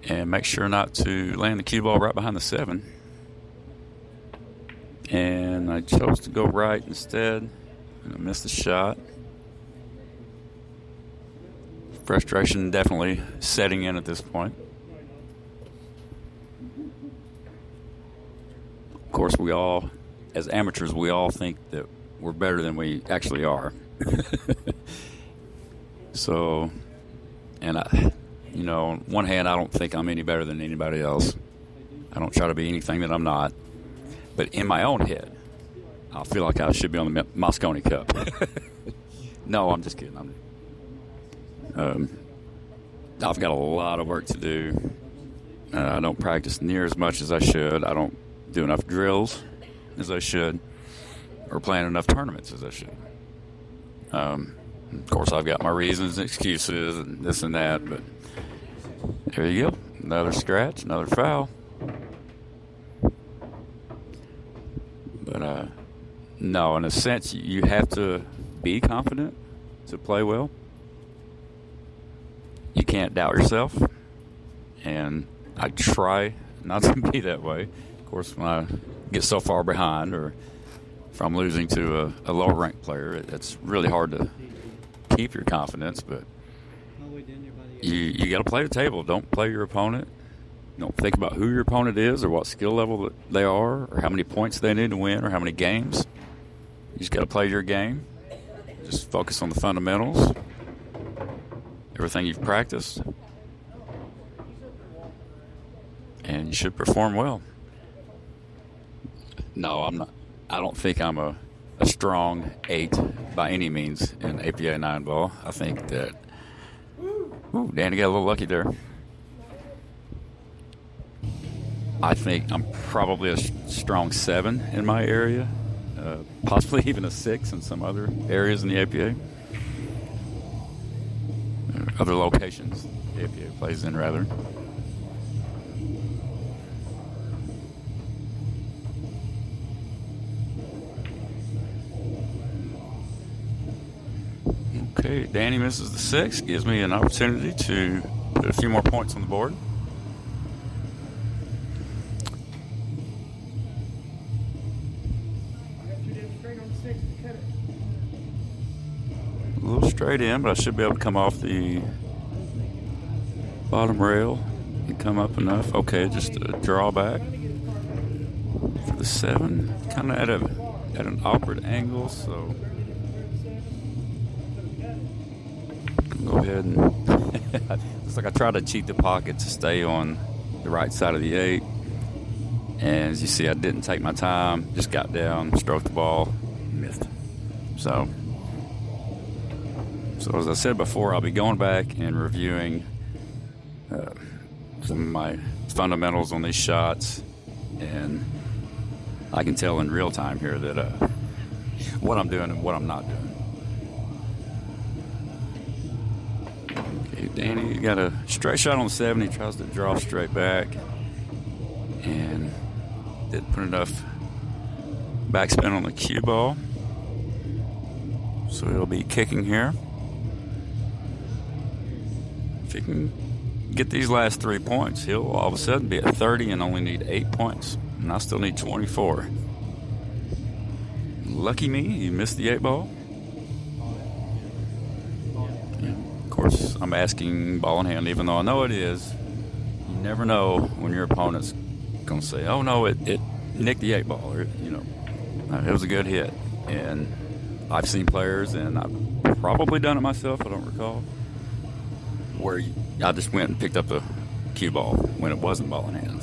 and make sure not to land the cue ball right behind the 7. And I chose to go right instead, and I missed the shot. Frustration definitely setting in at this point. Of course, we all as amateurs, we all think that we're better than we actually are. So, and on one hand, I don't think I'm any better than anybody else. I don't try to be anything that I'm not. But in my own head, I feel like I should be on the Moscone Cup. No, I'm just kidding. I've got a lot of work to do. I don't practice near as much as I should. I don't do enough drills as I should, or plan enough tournaments as I should. Of course, I've got my reasons and excuses and this and that, but there you go. Another scratch, another foul. But no, in a sense, you have to be confident to play well. You can't doubt yourself, and I try not to be that way. Of course, when I get so far behind, or if I'm losing to a lower-ranked player, it's really hard to keep your confidence. But you got to play the table. Don't play your opponent. Don't think about who your opponent is, or what skill level that they are, or how many points they need to win, or how many games. You just got to play your game. Just focus on the fundamentals, everything you've practiced, and you should perform well. No, I'm not. I don't think I'm a strong 8 by any means in APA 9 ball. I think that. Ooh, Danny got a little lucky there. I think I'm probably a strong 7 in my area, possibly even a 6 in some other areas in the APA. Other locations the APA plays in, rather. Okay, Danny misses the 6, gives me an opportunity to put a few more points on the board. A little straight in, but I should be able to come off the bottom rail and come up enough. Okay, just a drawback for the 7. Kind of at an awkward angle, so go ahead and it's like I try to cheat the pocket to stay on the right side of the 8. And as you see, I didn't take my time, just got down, stroked the ball, missed. So as I said before, I'll be going back and reviewing some of my fundamentals on these shots, and I can tell in real time here that what I'm doing and what I'm not doing. Okay, Danny got a straight shot on 7. He tries to draw straight back, and didn't put enough backspin on the cue ball, so he'll be kicking here. If he can get these last 3 points, he'll all of a sudden be at 30 and only need 8 points. And I still need 24. Lucky me, he missed the 8 ball. And of course, I'm asking ball in hand, even though I know it is. You never know when your opponent's going to say, oh no, it nicked the 8 ball. Or, it was a good hit. And I've seen players, and I've probably done it myself, I don't recall, where I just went and picked up the cue ball when it wasn't ball in hand.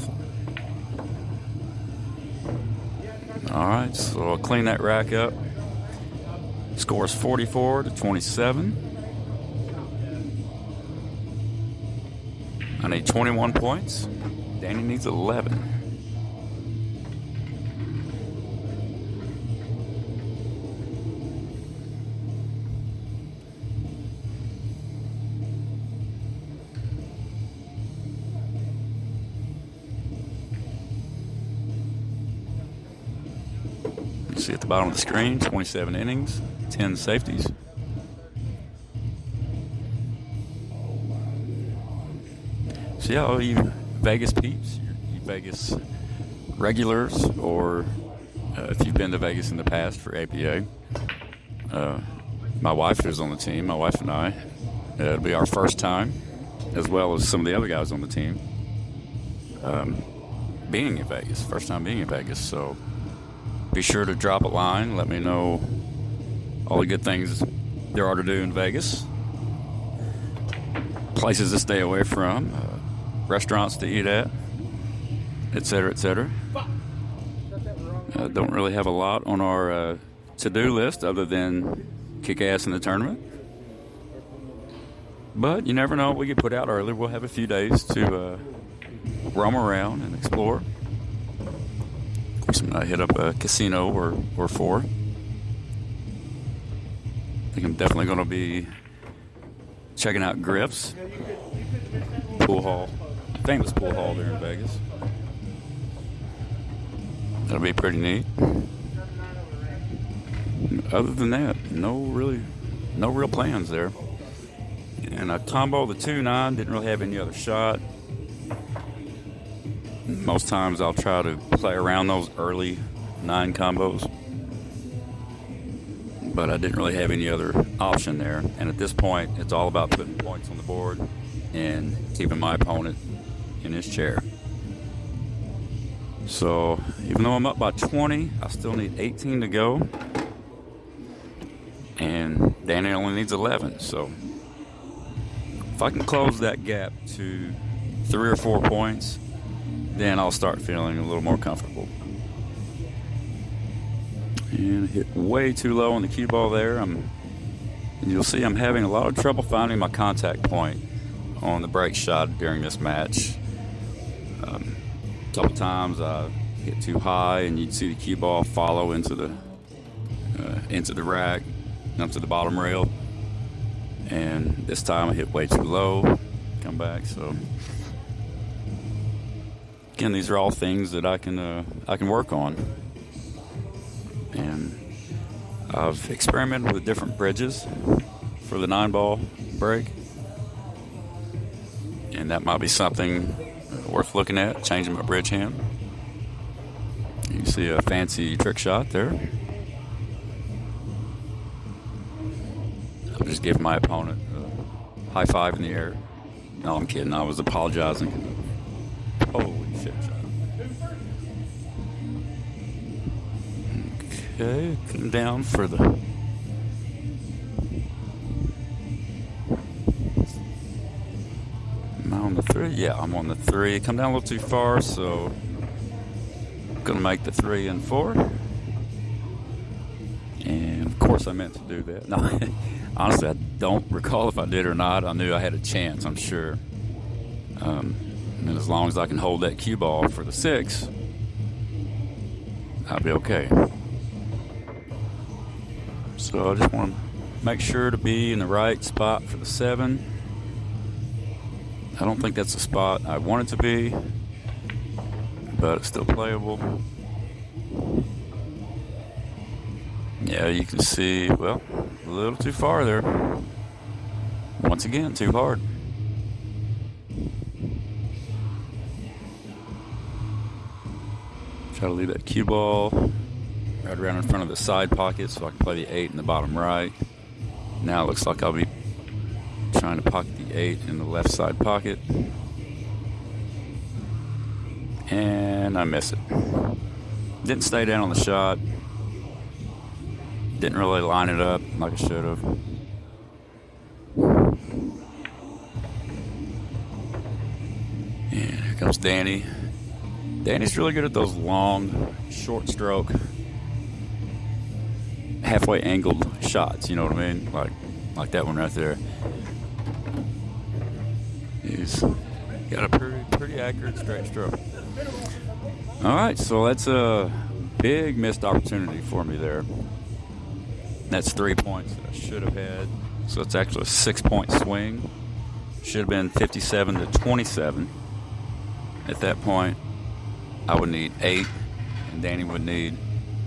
All right, so I'll clean that rack up. Score's 44-27. I need 21 points. Danny needs 11. See at the bottom of the screen, 27 innings, 10 safeties. So yeah, all you Vegas peeps, you Vegas regulars, or if you've been to Vegas in the past for APA, my wife is on the team, my wife and I. It'll be our first time, as well as some of the other guys on the team, being in Vegas, first time being in Vegas. So be sure to drop a line. Let me know all the good things there are to do in Vegas. Places to stay away from, restaurants to eat at, etc., etc. Don't really have a lot on our to-do list other than kick ass in the tournament. But you never know. We get put out early. We'll have a few days to roam around and explore. Of course, I'm going to hit up a casino or four. I think I'm definitely going to be checking out Griff's pool hall, famous pool hall there in Vegas. That'll be pretty neat. Other than that, no real plans there. And I comboed the 2-9, didn't really have any other shot. Most times I'll try to play around those early 9 combos. But I didn't really have any other option there. And at this point, it's all about putting points on the board and keeping my opponent in his chair. So even though I'm up by 20, I still need 18 to go. And Danny only needs 11. So if I can close that gap to 3 or 4 points, then I'll start feeling a little more comfortable. And hit way too low on the cue ball there. And you'll see I'm having a lot of trouble finding my contact point on the break shot during this match. A couple times I hit too high, and you'd see the cue ball follow into the rack, up to the bottom rail. And this time I hit way too low, come back. So again, these are all things that I can work on. And I've experimented with different bridges for the 9-ball break, and that might be something worth looking at, changing my bridge hand. You can see a fancy trick shot there. I'll just give my opponent a high five in the air. No, I'm kidding. I was apologizing. Holy shit shot. Okay, come down for the... Am I on the 3? Yeah, I'm on the 3. Come down a little too far, so I'm going to make the 3 and 4. And of course I meant to do that. No, honestly, I don't recall if I did or not. I knew I had a chance, I'm sure. And as long as I can hold that cue ball for the 6, I'll be okay. So I just want to make sure to be in the right spot for the 7. I don't think that's the spot I want it to be, but it's still playable. Yeah, you can see, well, a little too far there. Once again, too hard. Try to leave that cue ball right around in front of the side pocket so I can play the 8 in the bottom right. Now it looks like I'll be trying to pocket the 8 in the left side pocket. And I miss it. Didn't stay down on the shot. Didn't really line it up like I should have. And here comes Danny. Danny's really good at those long, short stroke, halfway angled shots, you know what I mean? Like that one right there. He's got a pretty accurate straight stroke. All right, so that's a big missed opportunity for me there. That's 3 points that I should have had. So it's actually a 6-point swing. Should have been 57 to 27. At that point, I would need 8, and Danny would need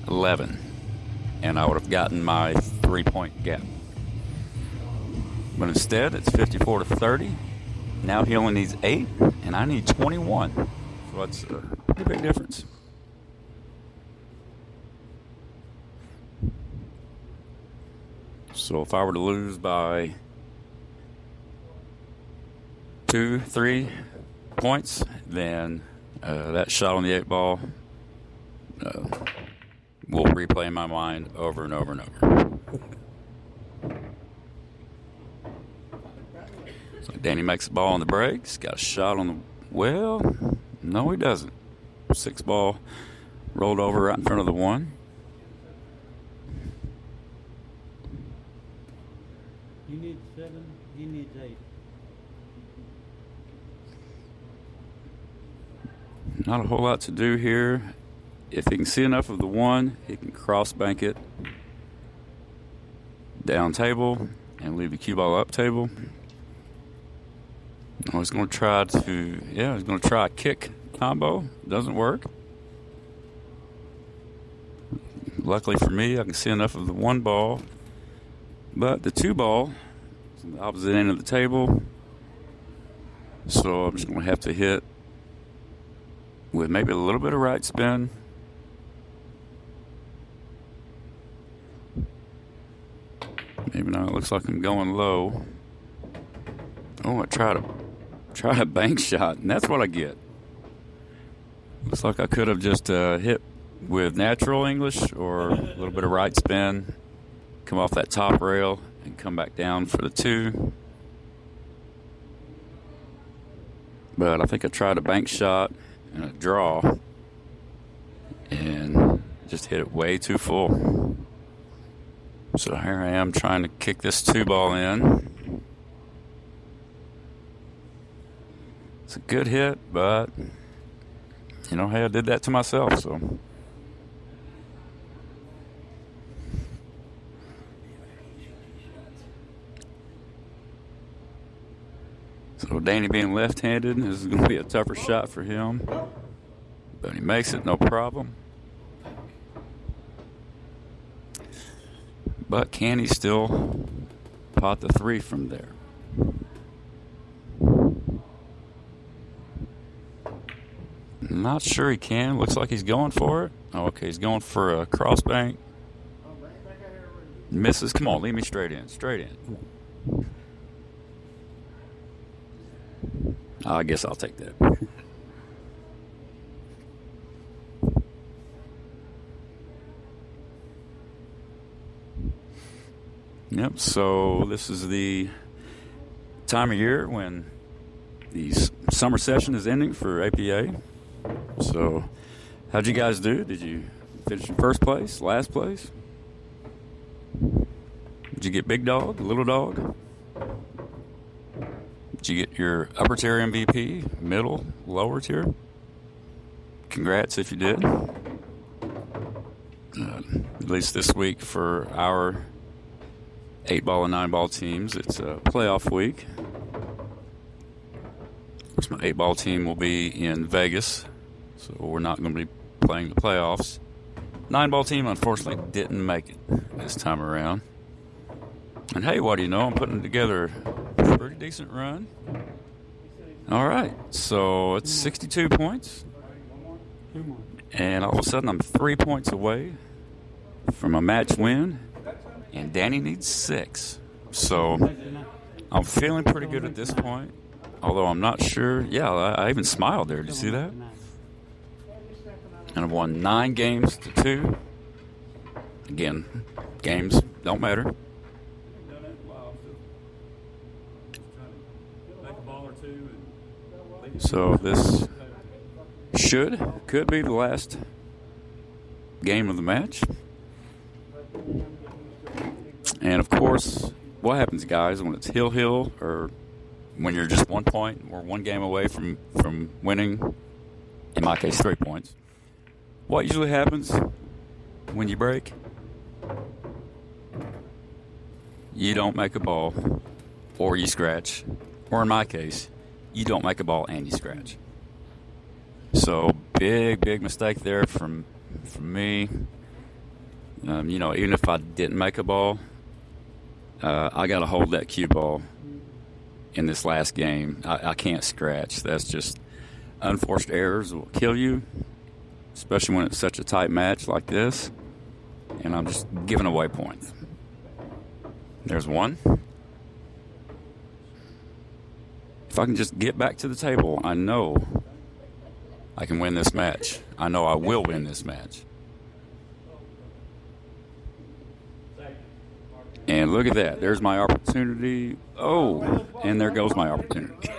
11. And I would have gotten my 3-point gap. But instead, it's 54 to 30. Now he only needs 8, and I need 21. So that's a pretty big difference. So if I were to lose by 2-3 points, then that shot on the 8 ball will replay in my mind over and over and over. So Danny makes the ball on the breaks. Got a shot on the... Well, no, he doesn't. 6 ball rolled over right in front of the 1. You need 7, he needs 8. Not a whole lot to do here. If he can see enough of the 1, he can cross bank it down table and leave the cue ball up table. Oh, he's going to try to, he's going to try a kick combo. Doesn't work. Luckily for me, I can see enough of the 1 ball. But the 2 ball is on the opposite end of the table. So I'm just going to have to hit with maybe a little bit of right spin. Maybe now it looks like I'm going low. Oh, I tried a bank shot, and that's what I get. Looks like I could have just hit with natural English or a little bit of right spin, come off that top rail, and come back down for the 2. But I think I tried a bank shot and a draw and just hit it way too full. So here I am trying to kick this 2 ball in. It's a good hit, but hey, I did that to myself, so. So Danny being left-handed, this is going to be a tougher shot for him. But he makes it, no problem. But can he still pot the 3 from there? Not sure he can. Looks like he's going for it. Oh, okay, he's going for a cross bank. Misses. Come on, lead me straight in. Straight in. I guess I'll take that. Yep, so this is the time of year when the summer session is ending for APA. So, how'd you guys do? Did you finish in first place, last place? Did you get big dog, little dog? Did you get your upper tier MVP, middle, lower tier? Congrats if you did. At least this week for our 8-ball and 9-ball teams, it's a playoff week. Of course, my 8-ball team will be in Vegas, so we're not going to be playing the playoffs. 9-ball team, unfortunately, didn't make it this time around. And hey, what do you know? I'm putting together a pretty decent run. All right, so it's 62 points. And all of a sudden, I'm 3 points away from a match win. And Danny needs 6. So I'm feeling pretty good at this point. Although I'm not sure. Yeah, I even smiled there. Did you see that? And I've won 9 games to 2. Again, games don't matter. So this could be the last game of the match. And of course, what happens, guys, when it's hill, or when you're just 1 point or 1 game away from winning, in my case, 3 points, what usually happens when you break? You don't make a ball, or you scratch, or in my case, you don't make a ball and you scratch. So big mistake there from me. Even if I didn't make a ball, I got to hold that cue ball in this last game. I can't scratch. That's just unforced errors will kill you, especially when it's such a tight match like this. And I'm just giving away points. There's 1. If I can just get back to the table, I know I can win this match. I know I will win this match. And look at that. There's my opportunity. Oh, and there goes my opportunity.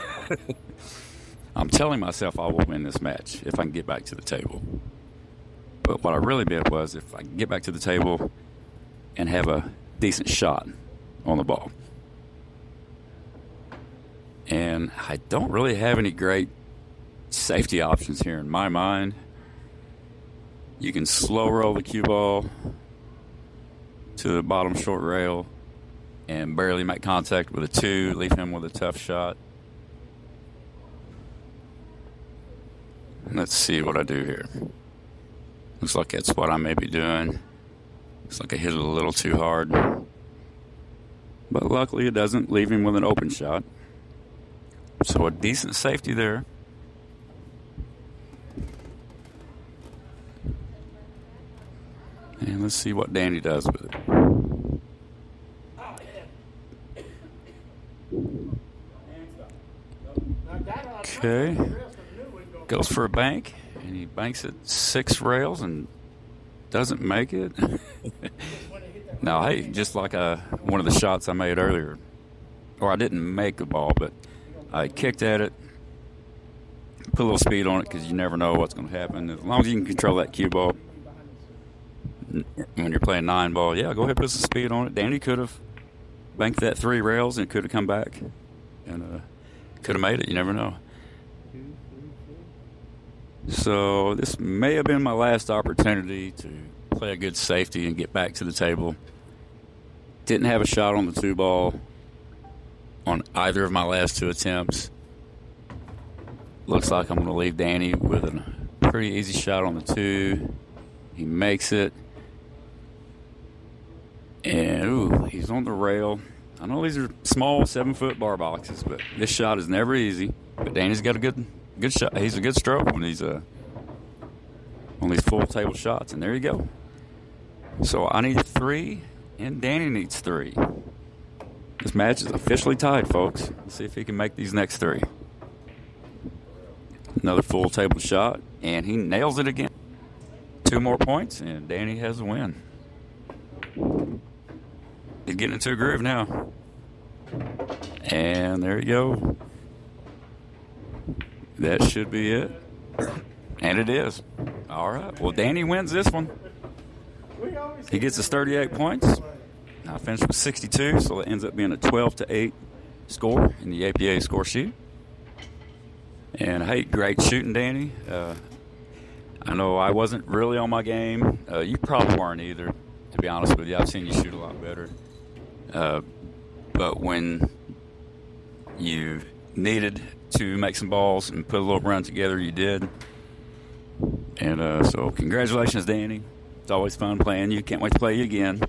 I'm telling myself I will win this match if I can get back to the table. But what I really meant was if I can get back to the table and have a decent shot on the ball. And I don't really have any great safety options here in my mind. You can slow roll the cue ball to the bottom short rail and barely make contact with a 2, leave him with a tough shot. Let's see what I do here. Looks like that's what I may be doing. Looks like I hit it a little too hard. But luckily it doesn't leave him with an open shot. So a decent safety there. And let's see what Danny does with it. Okay. Goes for a bank, and he banks it 6 rails and doesn't make it. Now, hey, just like one of the shots I made earlier, or I didn't make the ball, but I kicked at it, put a little speed on it because you never know what's going to happen. As long as you can control that cue ball when you're playing 9 ball, yeah, go ahead and put some speed on it. Danny could have banked that 3 rails and could have come back and could have made it. You never know. So this may have been my last opportunity to play a good safety and get back to the table. Didn't have a shot on the 2 ball on either of my last 2 attempts. Looks like I'm going to leave Danny with a pretty easy shot on the 2. He makes it. And, ooh, he's on the rail. I know these are small 7-foot bar boxes, but this shot is never easy. But Danny's got a good shot. He's a good stroke when he's on these full table shots. And there you go. So I need 3, and Danny needs 3. This match is officially tied, folks. Let's see if he can make these next 3. Another full table shot, and he nails it again. 2 more points, and Danny has a win. He's getting into a groove now. And there you go. That should be it. And it is. All right. Well, Danny wins this one. He gets his 38 points. I finished with 62, so it ends up being a 12-8 score in the APA score sheet. And, hey, great shooting, Danny. I know I wasn't really on my game. You probably weren't either, to be honest with you. I've seen you shoot a lot better. But when you needed to make some balls and put a little run together, you did. And so congratulations, Danny. It's always fun playing you. Can't wait to play you again.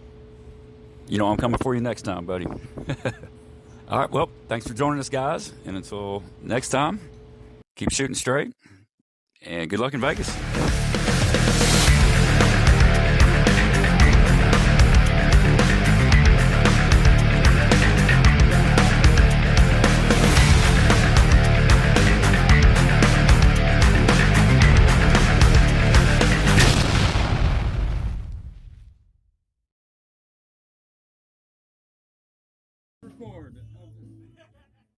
You know I'm coming for you next time, buddy. All right, well, thanks for joining us, guys. And until next time, keep shooting straight. And good luck in Vegas. Record.